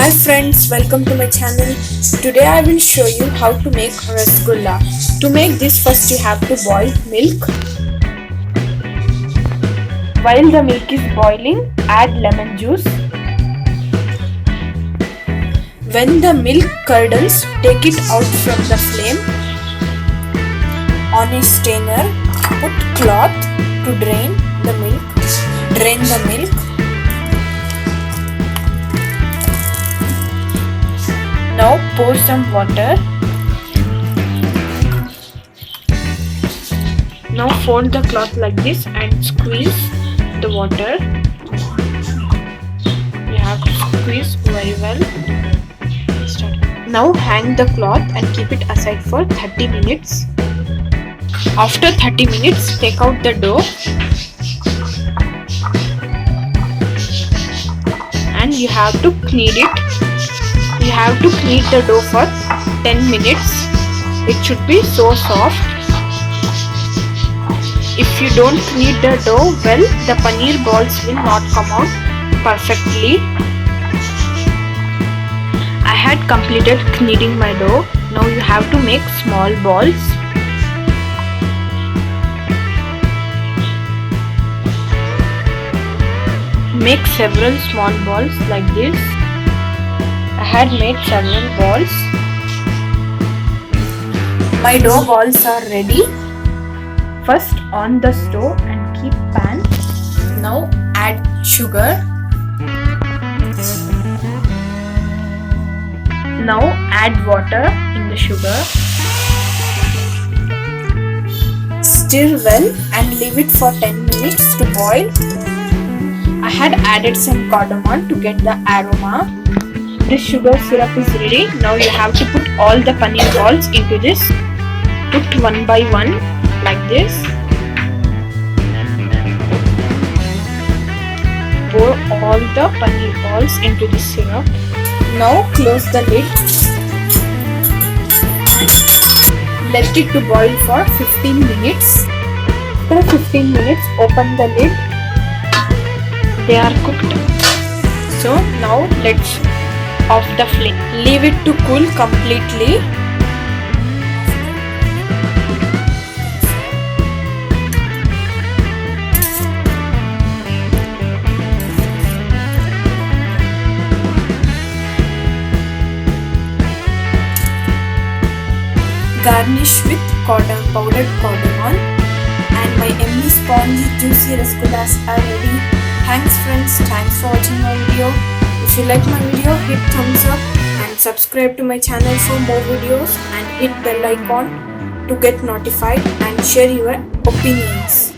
Hi friends, welcome to my channel. Today I will show you how to make rasgulla. To make this, first you have to boil milk. While the milk is boiling, add lemon juice. When the milk curdles, take it out from the flame. On a strainer, put cloth to drain the milk. Drain the milk. Now pour some water. Now fold the cloth like this and squeeze the water. You have to squeeze very well. Now hang the cloth and keep it aside for 30 minutes. After 30 minutes, take out the dough and you have to knead it. You have to knead the dough for 10 minutes. It should be so soft. If you don't knead the dough well, the paneer balls will not come out perfectly. I had completed kneading my dough. Now you have to make small balls. Make several small balls like this. I had made several balls. My dough balls are ready. First on the stove and keep pan. Now add sugar. Now add water in the sugar. Stir well and leave it for 10 minutes to boil. I had added some cardamom to get the aroma. This sugar syrup is ready. Now you have to put all the paneer balls into this. Put one by one like this. Pour all the paneer balls into the syrup. Now close the lid. Let it to boil for 15 minutes. After 15 minutes, open the lid. They are cooked. So now let's off the flame. Leave it to cool completely. Garnish with powdered cardamom, and my yummy spongy juicy rasgullas are ready. Thanks friends, thanks for watching my video. If you like my video, hit thumbs up and subscribe to my channel for more videos and hit bell icon to get notified and share your opinions.